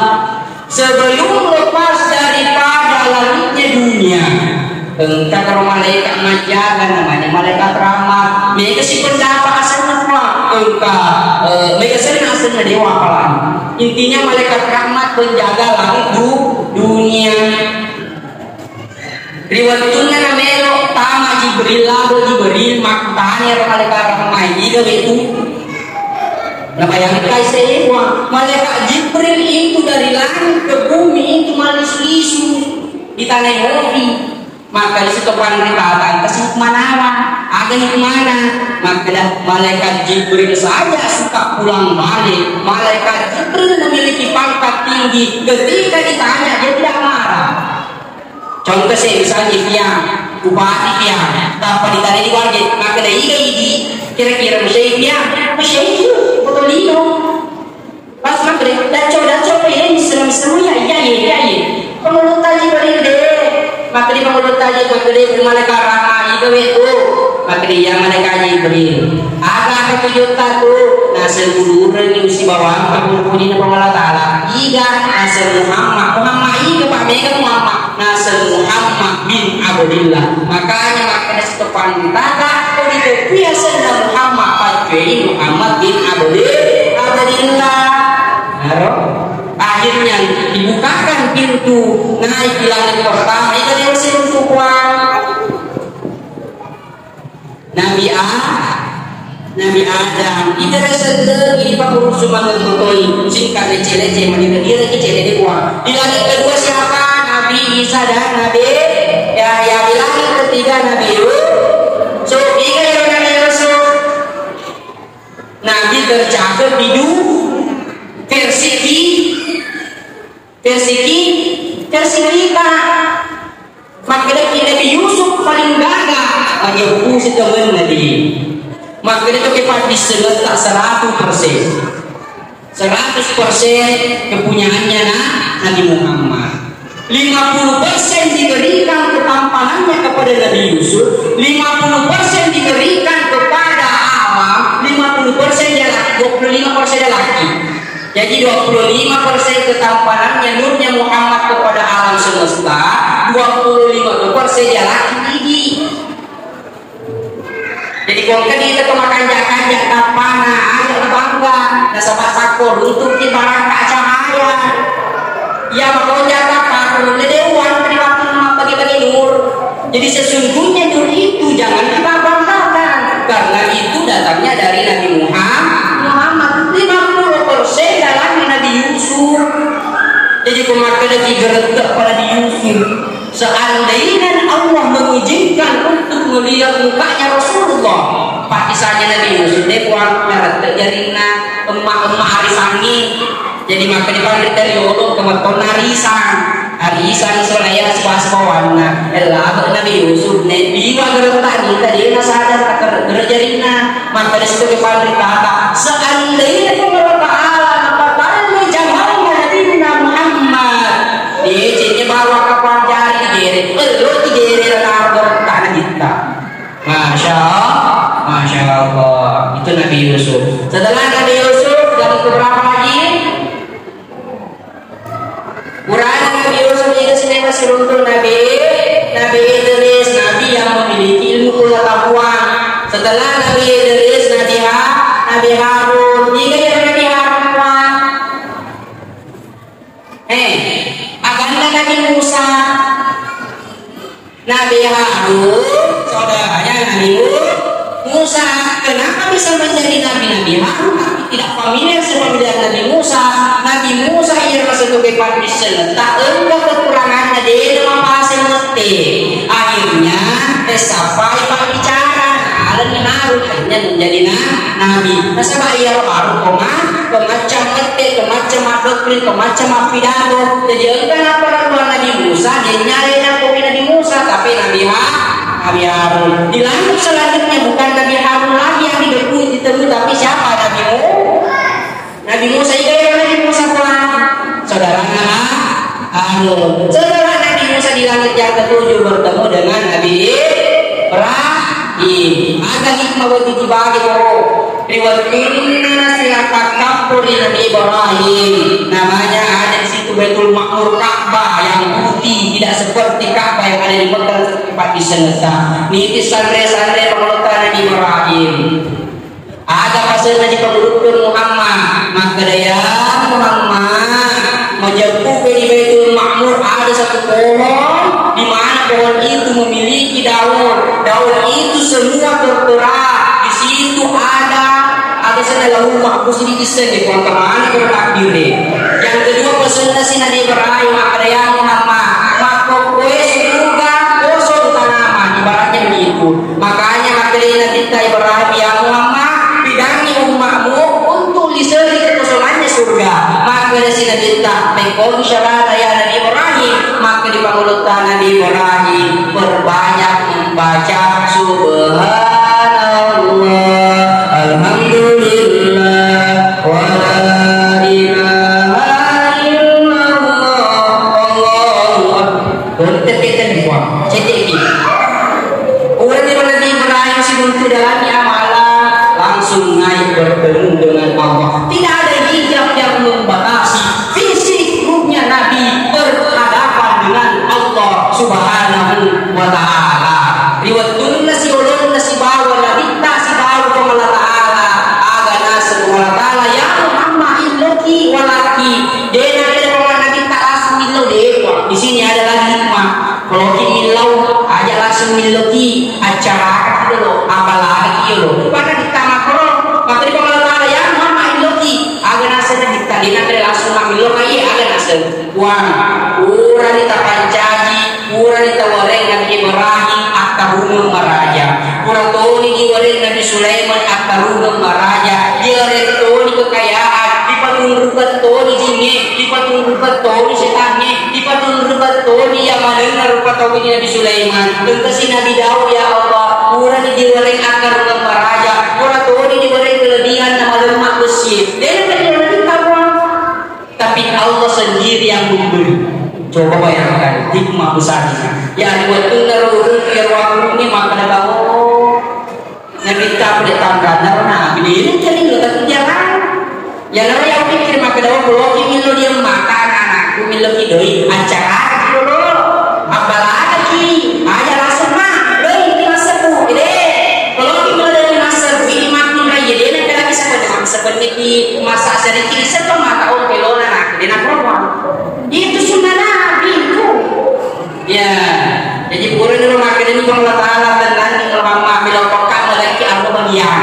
sebelum lepas daripada langitnya dunia. Entah kalau malaikat menjaga namanya malaikat rahmat. Mereka si pendapat asalnya mereka sering asalnya dewa apalan. Intinya malaikat rahmat penjaga langit dunia. Riwayatnya namanya tama Jibril makanya malaikat rahmat juga itu. Nah bayangkan saya malaikat Jibril itu dari langit ke bumi itu malis-lisu di tanah Hobi. Maka di situ panggritaan kasih mana agen mana maka malaikat Jibril saja suka pulang balik. Malaikat Jibril memiliki pangkat tinggi ketika ditanya dia tidak marah. Contoh saya misalnya Fiang bupati Fiang tanpa ditanya di warga maka dia ini kira-kira saya Fiang saya itu Lino pas maghrib daco ini seru ya pengulut tadi beri deh maka di pengulut tadi malaikat rahmat itu maka dia malaikat Jibril agak kejutan tuh nasir buluran yang si bawah pengumpulin Allah Ta'ala iga nasir Muhammad iga Pak Mega Muhammad nasir Muhammad bin Abdullah makanya makanya setepan tata itu biasa Muhammad Fatih Muhammad bin Abdullah akhirnya dibukakan pintu naik di langit pertama itu dia masih untuk Nabi Adam tidak sedang ini pak urus cuma ngentutoi singkat leceh meninggal dia lagi cele di buah di langit kedua siapa Nabi Isa dan Nabi ya bilang ketiga Nabi so tiga yang Nabi Rasul Nabi tercatat di versi kita maka Nabi Yusuf paling gagah lagi hukum si teman Nabi maka itu kita diselet tak 100% kepunyaannya Nabi Muhammad 50% diberikan ketampanannya kepada Nabi Yusuf 50% diberikan kepada alam 50% dia laki 25% dia laki jadi 25% ketampanannya nurnya Muhammad kepada alam semesta 25% dia laki gigi jadi kalau kita kemakan jakanya tampana ada bangga nasabah sakor untuk dibarang cahaya ya makanya kapal ledewan terima bagi-bagi nur jadi sesungguhnya nur itu jangan kita banggakan karena itu datangnya dari Nabi Muhammad 50% dalam Nabi Yusuf jadi kemakan lagi geretak pada Nabi Yusuf seandainya Allah mengizinkan untuk melihat mukanya Rasulullah pakisannya Nabi Yusuf dia buang merah terjadinya emak-emak arisangi jadi maka dipanggil dari Allah kemerton arisan selaya sebuah warna elah Nabi Yusuf Nabi geretak tadi sadar terjadinya maka disitu dipanggil kata seandainya Allah Ta'ala apatahnya jangan Nabi Muhammad dia jadi bawa kapal jari digeret tanah kita Masya Allah itu Nabi Yusuf setelah Nabi Yusuf dan beberapa lagi Quran Nabi Yusuf itu sini masih runtuh Nabi Idris Nabi yang memiliki ilmu pengetahuan setelah Nabi Idris Nabi Harun tiga yang Nabi Harun aganda Nabi Musa Nabi Harun saudaranya Nabi Musa kenapa bisa menjadi Nabi Harun tapi tidak familiar dengan Nabi Musa ia masuk ke pabrik tak enggak kekurangannya dia nama bahasa ngerti akhirnya sampai pembicara ada akhirnya menjadi nabi. Nah sama iya baru kemacam ketik, kemacam doktrin, kemacam pidato. Jadi kan apa luar Nabi Musa, dia nyari Nabi Musa, tapi Nabi Harun. Di langit selanjutnya bukan Nabi Harun lagi yang ditemui, tapi siapa? Nabi Musa juga ya, Nabi Musa pulang. Saudara Harun. Saudara Nabi Musa di langit yang ketujuh bertemu dengan Nabi Ibrahim. Ada hikmah bagi dibagi riwayat ini siapa kampur di Nabi Ibrahim. Namanya ada di situ Baitul Ma'mur, Ka'bah yang putih, tidak seperti Ka'bah yang ada di Mekah tempat di Senesa. Ini santri-santri pengelutan Nabi Ibrahim. Ada pasal di pengelutan Muhammad. Maka daya Muhammad menjemput di Baitul Ma'mur ada satu pohon di mana pohon itu memiliki daun. Daun itu semua tertera. Di situ ada sana lahul mahfuz ini desain di kemana bertakdir deh. Yang kedua presentasi Nabi Ibrahim ada yang Muhammad maka kue surga kosong tanaman ibaratnya begitu. Makanya makanya Nabi Ibrahim yang Muhammad bidangnya umatmu untuk diseri kekosongannya surga. Maka dari Nabi Ibrahim syarat ya Nabi Ibrahim maka di pangulutan Nabi Ibrahim berbanyak membaca subhanallah alhamdulillah wa la ilaha illallah Allahu akbar. Tetekan buat cetek ini. Orang di Nabi Ibrahim sebelum dalam amalan langsung naik bertemu dengan Allah. Tidak ada hijab yang membatasi fisik ruhnya Nabi berhadapan dengan Allah Subhanahu wa taala. Riwayat nasi ulun nasi bawa Nabi si bawa Allah taala agana subhanahu wa taala ya Muhammad illaki walaki. Dena Nabi tak langsung milau dewa. Di sini ada lagi hikmah. Kalau milau aja langsung miloki acara dulu apalagi lo. Pada kita makro maka di Allah taala ya Muhammad illaki agana sana ditadina langsung milau kai agana sen. Uang urang kita pancaji, urang kita wareng Nabi Ibrahim aktarunung maraja. Urang toni di wareng Nabi Sulaiman aktarunung maraja. Dia retoni kekayaan, dipatunrubat toni jinge, dipatunrubat toni setange, dipatunrubat toni yang mendengar rupa toni Nabi Sulaiman. Tentasi Nabi Daud ya Allah, urang di wareng aktarunung maraja. Urang toni di wareng kelebihan nama lemak besi. Dia tapi Allah sendiri yang memberi. Coba bayangkan hikmah besarnya. Ya buat pengaruh ini maka tahu Nabi tak boleh tambah karena ini jadi lo tak jangan. Ya lalu yang pikir maka tahu kalau kita dia makan anakku milik doi acara dulu. Apalagi aja langsung mah doi masa bu ide. Kalau kita dari masa ini makin raya dia nak lagi seperti masa sedikit setengah tahun pelona nak dia nak itu sunnah Nabi itu. Ya, jadi bukan di rumah kita ini Allah Taala dan nanti ulama bilokkan lagi apa bagian.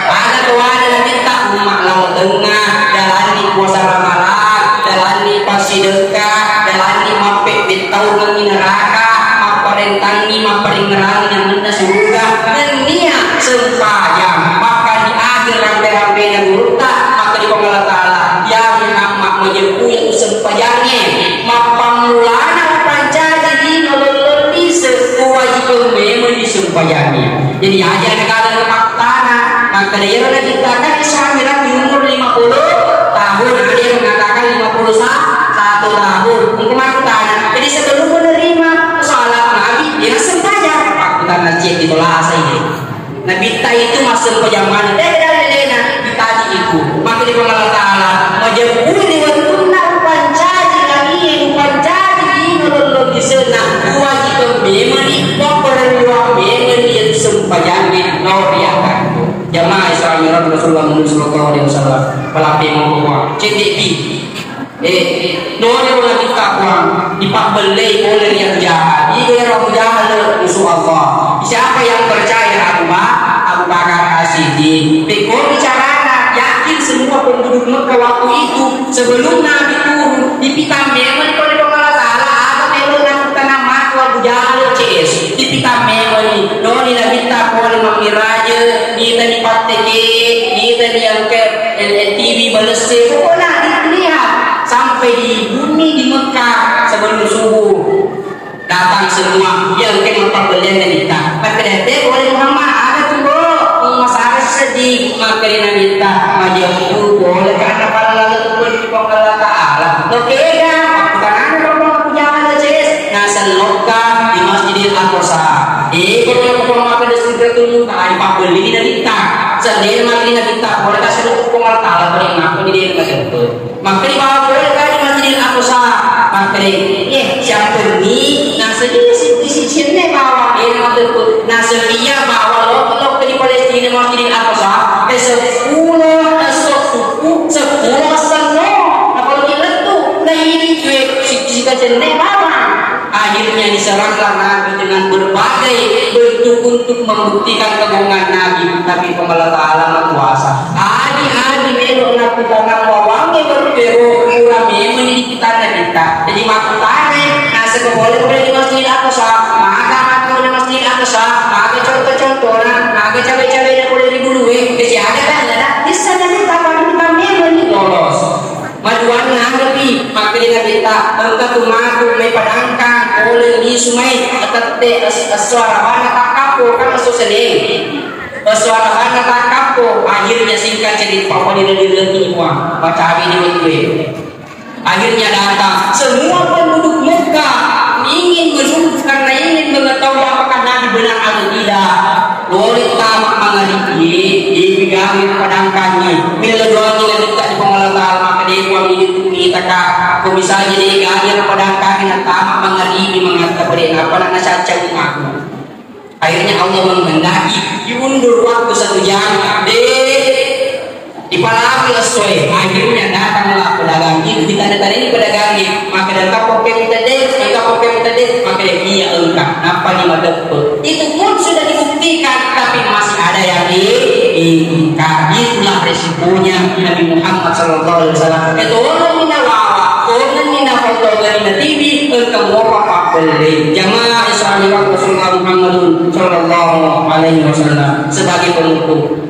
Ada tuan yang minta umat laut tengah, jalani puasa Ramadan, jalani pasidekah, jalani mapek bitau nang neraka, maparentangi maparingerang yang menda surga dan niat sembahyang. Maka di akhir rampe-rampe yang murtad maka di Allah Taala ya menjemput yang sempayangnya mapamulana pancadi di nolol di sewajiban memang disempayangnya. Jadi aja negara lemak tanah maka dia kita kan Islam di umur 50 tahun ada yang mengatakan 51 tahun hukuman tanah. Jadi sebelum menerima sholat Nabi dia sempayang kita ngecek itulah asal Nabi ta itu masuk ke zaman dena ditaji itu maka di Allah Taala menjemput di waktunya pancadi lagi pancadi di nolol di sana wajib memang memperluas memang dia sempayang noriakan jamaah Islam Rasulullah sallallahu alaihi wasallam pelapi mengkuat CDP nori orang kita uang dipakbelai oleh yang jahat ini orang jahat musuh Allah. Siapa yang percaya Abu Bakar As-Siddiq pikir bicara yakin semua penduduk Mekah waktu itu sebelum Nabi turun di pitam memang oleh Allah Taala ada memang tanaman Abu Jahal CS di pitam memang nori Nabi tak boleh memiraja kita di pateke, kita di yang ke TV balese, pokoknya dilihat sampai di bumi di Mekah sebelum subuh datang semua yang ke mempembelian kita. Maka dete oleh Muhammad ada tuh masalah sedih maka dina kita majapur boleh karena kalau lagi tuh di Allah Taala. Oke ya, karena kalau aku jangan aja nasal lokal di Masjidil Aqsa. Kalau maka Sidratul Muntaha pembeli dari kita sendiri maka dina kita boleh kasih hukum Allah Taala beri ngaku di dia itu. Maka di bawah boleh kan di Masjidil Aqsa. Maka siapa ni nasib di sini bawah dia maksud nasib dia bawah lo di Palestina Masjidil Aqsa sepuluh seno apa kita tuh dari jika jenis bawah akhirnya diseranglah Nabi dengan berbagai bentuk untuk membuktikan kegungan Nabi, tapi Allah Taala Maha Kuasa. Adi melo Nabi tanah wawange berbero ulami mendidik kita. Jadi makutane nase boleh di Masjid Aqsa, maka di Masjid Aqsa, maka contoh-contohnya, maka cabai-cabai boleh dibuluin, jadi ada kan ada bisa nanti kapan kami lolos. Majuan lebih maka dengan kita engkau tumaku may padangkan oleh di sumai atate suara bana takapo kan susene suara bana takapo akhirnya singkat cerita papa di semua baca ini gue akhirnya datang semua penduduk Mekah ingin menuntut karena ingin mengetahui apakah Nabi benar atau tidak. Lori tamak mengalami dipegangi padangkannya bila doanya kita di pengalat maka dia uang itu kita kak misalnya dia gangir padangkannya tamak mengalami mengatakan apa nak saja aku. Akhirnya Allah menghendaki diundur waktu 1 jam dipalami sesuai. Akhirnya datanglah pedagang itu kita datang ini pedagangnya maka datang poke kita deh maka dia engkau apa ni mata itu pun sudah dibuktikan tapi masih ada yang diingkar. Itulah resikonya Nabi Muhammad sallallahu alaihi wasallam. Itu orang mina wawa orang mina foto dari TV engkau apa beli jamaah Islam Rasulullah Muhammad sallallahu alaihi wasallam sebagai penutup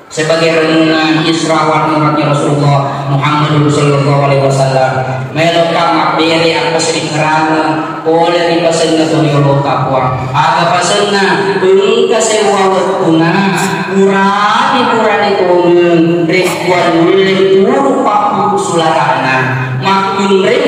sebagai renungan Isra wa Mi'rajnya Rasulullah Muhammad sallallahu alaihi wasallam. Melokam abdiri apa sering kerana oleh di pasenna tuniolo kapwa. Aga pasenna engka sewa wakuna kurani komun rekuan mulai puru papu sularana makun re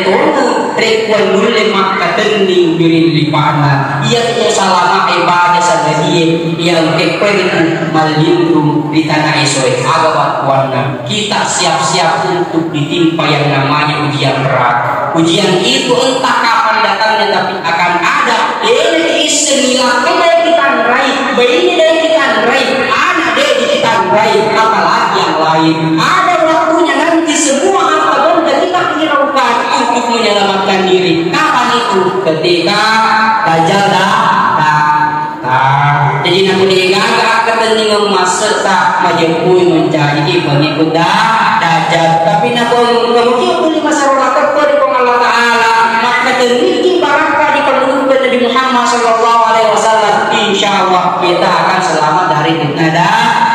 tonu rekuan mulai makka tending diri lipana ia tu salama ibadah sabadiye yang keperiku malindung di tanah Israel agak warna kita siap-siap untuk ditimpa yang namanya ujian berat. Ujian itu entah kapan datangnya tapi akan ada. Ini isenilah kita kita raih, bayi dari kita raih, anak dari kita raih, apalagi yang lain. Ada waktunya nanti semua harta benda kita hiraukan untuk menyelamatkan diri. Kapan itu? Ketika Dajjal jadi namun dia agak keteningan masa tak majempui mencari pengikut Dajjal. Tapi namun kemudian boleh masyarakat kepada Allah Taala maka termiki barakah di kedudukan Nabi Muhammad sallallahu alaihi wasallam. Insyaallah kita akan selamat dari fitnah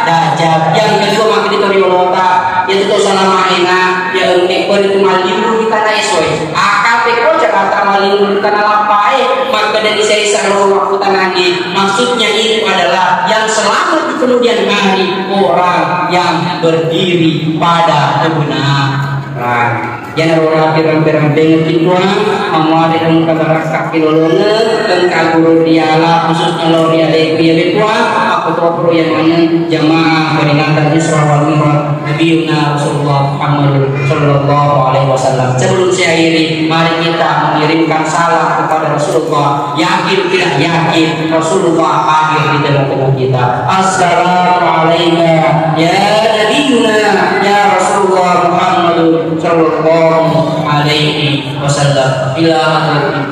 Dajjal. Yang kedua maka ditori Allah Taala yaitu selama ina yang itu malindu kita naisoi. Akapeko Jakarta malindu kita lapai maka dari saya seluruh waktu tanani. Maksudnya itu adalah yang selamat di kemudian hari orang yang berdiri pada kebenaran. Yang orang pirang-pirang dengan kita amade dengan kabarak kakilolona dan kaguru diala khususnya loria lepi letua aku topro yang mana jamaah peringatan Isra wal Mi'raj Nabi Rasulullah Muhammad sallallahu alaihi wasallam. Sebelum saya akhiri, mari kita mengirimkan salam kepada Rasulullah. Yakin tidak yakin Rasulullah hadir di tengah-tengah kita. Assalamualaikum ya Nabiuna ya Rasulullah Muhammad sallallahu alaihi wasallam. Ila hadratin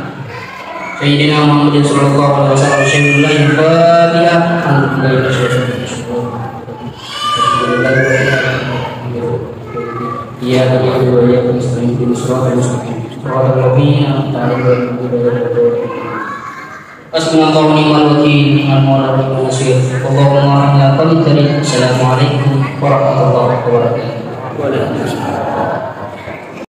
Sayyidina Muhammad sallallahu alaihi wasallam. Alhamdulillah. Ya Allah ya mustaqim surah al-mustaqim surah al-ladina Hasbunallahu wa ni'mal wakil, ni'mal mawla wa ni'mal nasir. Allahumma inna qad karim. Assalamualaikum warahmatullahi wabarakatuh. Waalaikumsalam.